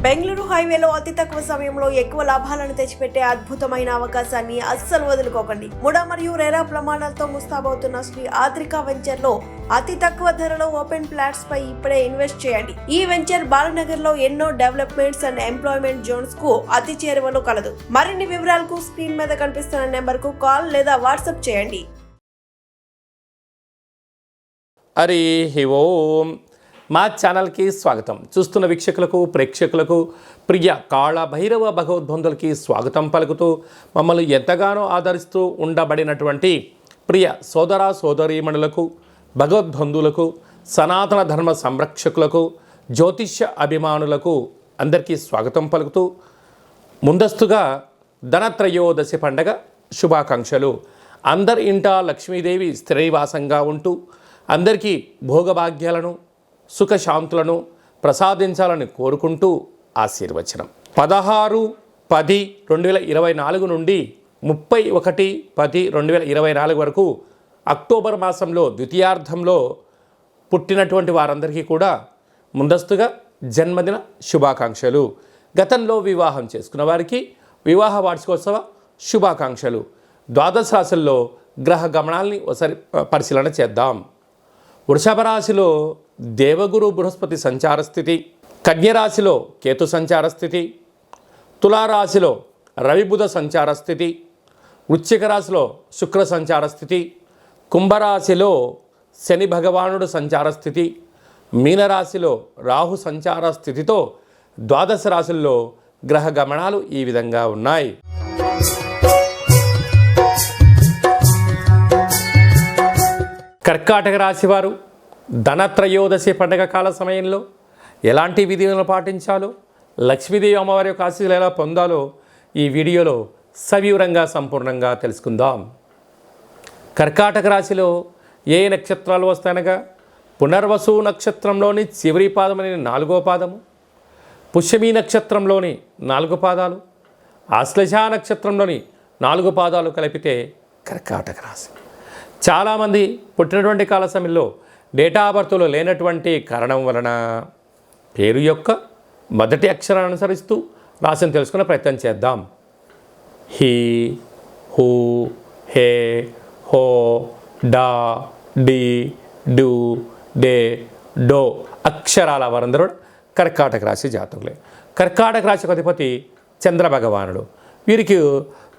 బెంగళూరు హైవేలో అతి తక్కువ సమయంలో ఎక్కువ లాభాలను తెచ్చిపెట్టే అద్భుతమైన అవకాశాన్ని అస్సలు వదులుకోకండి. ముడా మరియు రెరా ప్రమాణాలతో ముస్తాబవుతున్న శ్రీ ఆద్రిక వెంచర్ లో అతి తక్కువ ధరలో ఓపెన్ ఫ్లాట్స్ పై ఇప్పుడే ఇన్వెస్ట్ చేయండి. ఈ వెంచర్ బాలనగర్ లో ఎన్నో డెవలప్మెంట్స్ అండ్ ఎంప్లాయ్మెంట్ జోన్స్ కు అతి చేరువలో కలదు. మరిన్ని వివరాలకు స్క్రీన్ మీద కనిపిస్తున్న నెంబర్ కు కాల్ లేదా వాట్సాప్ చేయండి. హరి ఓం. మా ఛానల్కి స్వాగతం. చూస్తున్న వీక్షకులకు ప్రేక్షకులకు ప్రియ కాళ భైరవ భగవద్బంధులకి స్వాగతం పలుకుతూ మమ్మల్ని ఎంతగానో ఆదరిస్తూ ఉండబడినటువంటి ప్రియ సోదర సోదరీమణులకు, భగవద్బంధువులకు, సనాతన ధర్మ సంరక్షకులకు, జ్యోతిష్య అభిమానులకు అందరికీ స్వాగతం పలుకుతూ ముందస్తుగా ధనత్రయోదశి పండగ శుభాకాంక్షలు. అందరి ఇంట లక్ష్మీదేవి స్థిరనివాసంగా ఉంటూ అందరికీ భోగభాగ్యాలను సుఖశాంతులను ప్రసాదించాలని కోరుకుంటూ ఆశీర్వచనం. 16/10/2024 నుండి 31/10/2024 వరకు అక్టోబర్ మాసంలో ద్వితీయార్థంలో పుట్టినటువంటి వారందరికీ కూడా ముందస్తుగా జన్మదిన శుభాకాంక్షలు. గతంలో వివాహం చేసుకున్న వారికి వివాహ వార్షికోత్సవ శుభాకాంక్షలు. ద్వాదశ రాశుల్లో గ్రహ గమనాల్ని ఒకసారి పరిశీలన చేద్దాం. వృషభ రాశిలో దేవగురు బృహస్పతి సంచార స్థితి, కన్యరాశిలో కేతు సంచార స్థితి, తులారాశిలో రవి బుధ సంచార స్థితి, వృశ్చిక రాశిలో శుక్ర సంచార స్థితి, కుంభరాశిలో శని భగవానుడు సంచార స్థితి, మీనరాశిలో రాహు సంచార స్థితితో ద్వాదశ రాశుల్లో గ్రహ గమనాలు ఈ విధంగా ఉన్నాయి. కర్కాటక రాశి వారు ధనత్రయోదశి పండగ కాల సమయంలో ఎలాంటి విధులను పాటించాలో, లక్ష్మీదేవి అమ్మవారి యొక్క ఆశీస్సులు ఎలా పొందాలో ఈ వీడియోలో సవివరంగా సంపూర్ణంగా తెలుసుకుందాం. కర్కాటక రాశిలో ఏ నక్షత్రాలు వస్తాయనగా పునర్వసు నక్షత్రంలోని చివరి పాదమని 4వ పాదము, పుష్యమి నక్షత్రంలోని 4 పాదాలు, ఆశ్లేష నక్షత్రంలోని 4 పాదాలు కలిపితే కర్కాటక రాశి. చాలామంది పుట్టినటువంటి కాల సమయంలో డేటా ఆఫ్ బర్త్లో లేనటువంటి కారణం వలన పేరు యొక్క మొదటి అక్షరాన్ని అనుసరిస్తూ రాశిని తెలుసుకునే ప్రయత్నం చేద్దాం. హీ, హూ, హే, హో, డా, డి, డు, డే, డో అక్షరాల వారందరూ కర్కాటక రాశి జాతకులే. కర్కాటక రాశికి అధిపతి చంద్ర భగవానుడు. వీరికి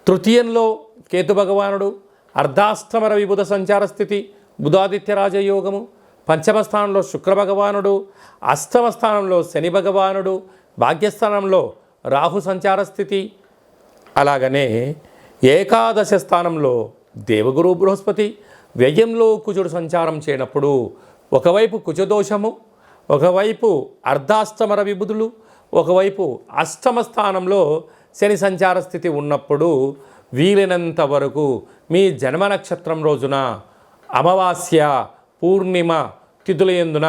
తృతీయంలో కేతు భగవానుడు, అర్ధాష్టమ రవి బుధ సంచార స్థితి, బుధాదిత్య రాజయోగము, పంచమ స్థానంలో శుక్ర భగవానుడు, అష్టమ స్థానంలో శని భగవానుడు, భాగ్యస్థానంలో రాహు సంచార స్థితి, అలాగనే ఏకాదశ స్థానంలో దేవగురు బృహస్పతి, వ్యయంలో కుజుడు సంచారం చేయనప్పుడు ఒకవైపు కుజదోషము, ఒకవైపు అర్ధాష్టమ రవి బుధులు, ఒకవైపు అష్టమ స్థానంలో శని సంచార స్థితి ఉన్నప్పుడు వీలైనంత వరకు మీ జన్మ నక్షత్రం రోజున అమావాస్య, పూర్ణిమ తిథుల యందున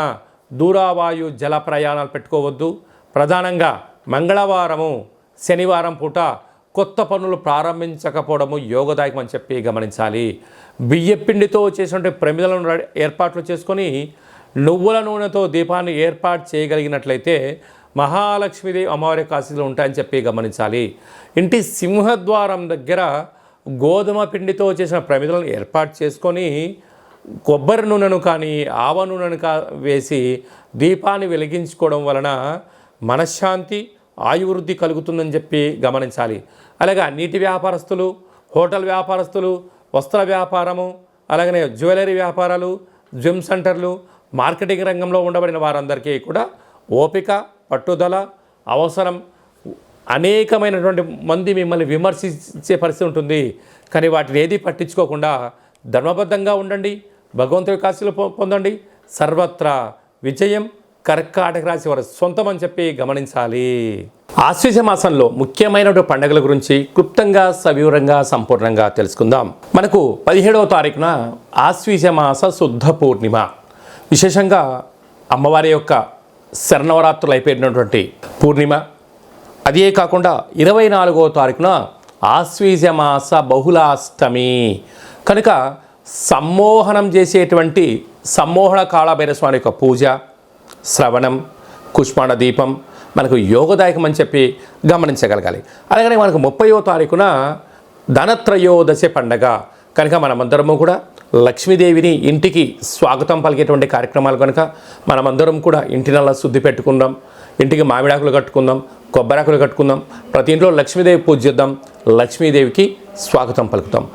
దూరావాయు జల ప్రయాణాలు పెట్టుకోవద్దు. ప్రధానంగా మంగళవారము, శనివారం పూట కొత్త పనులు ప్రారంభించకపోవడము యోగదాయకం అని చెప్పి గమనించాలి. బియ్యపిండితో చేసినటువంటి ప్రమిదలను ఏర్పాట్లు చేసుకొని నువ్వుల నూనెతో దీపాన్ని ఏర్పాటు చేయగలిగినట్లయితే మహాలక్ష్మీదేవి అమ్మవారి ఆశీస్సులు ఉంటాయని చెప్పి గమనించాలి. ఇంటి సింహద్వారం దగ్గర గోధుమ పిండితో చేసిన ప్రమిదలను ఏర్పాటు చేసుకొని కొబ్బరి నూనెను కానీ ఆవ నూనెను వేసి దీపాన్ని వెలిగించుకోవడం వలన మనశ్శాంతి, ఆయువృద్ధి కలుగుతుందని చెప్పి గమనించాలి. అలాగే నీటి వ్యాపారస్తులు, హోటల్ వ్యాపారస్తులు, వస్త్ర వ్యాపారము, అలాగనే జ్యువెలరీ వ్యాపారాలు, జిమ్ సెంటర్లు, మార్కెటింగ్ రంగంలో ఉండబడిన వారందరికీ కూడా ఓపిక, పట్టుదల అవసరం. అనేకమైనటువంటి మంది మిమ్మల్ని విమర్శించే పరిస్థితి ఉంటుంది, కానీ వాటిని ఏది పట్టించుకోకుండా ధర్మబద్ధంగా ఉండండి, భగవంతుడి ఆశీస్సులు పొందండి. సర్వత్రా విజయం కర్కాటక రాశి వారి సొంతం అని చెప్పి గమనించాలి. ఆశ్వీజ మాసంలో ముఖ్యమైనటువంటి పండుగల గురించి క్లుప్తంగా సవివరంగా సంపూర్ణంగా తెలుసుకుందాం. మనకు 17వ తారీఖున ఆశ్వీజ మాస శుద్ధ పూర్ణిమ. విశేషంగా అమ్మవారి యొక్క శరణవరాత్రులు అయిపోయినటువంటి పూర్ణిమ. అదే కాకుండా 24వ తారీఖున ఆశ్వీజ మాస బహుళాష్టమి కనుక సమ్మోహనం చేసేటువంటి సమ్మోహన కాళభైరవ స్వామి యొక్క పూజ, శ్రవణం, కుష్మాండ దీపం, మనకు యోగదాయకం అని చెప్పి గమనించగలగాలి. అలాగనే మనకు 30వ తారీఖున ధనత్రయోదశి పండగ కనుక మనమందరము కూడా లక్ష్మీదేవిని ఇంటికి స్వాగతం పలికేటువంటి కార్యక్రమాలు కనుక మనమందరం కూడా ఇంటినల్లా శుద్ధి పెట్టుకుందాం, ఇంటికి మామిడాకులు కట్టుకుందాం, కొబ్బరాకులు కట్టుకుందాం, ప్రతి ఇంట్లో లక్ష్మీదేవి పూజ చేద్దాం, లక్ష్మీదేవికి స్వాగతం పలుకుతాం.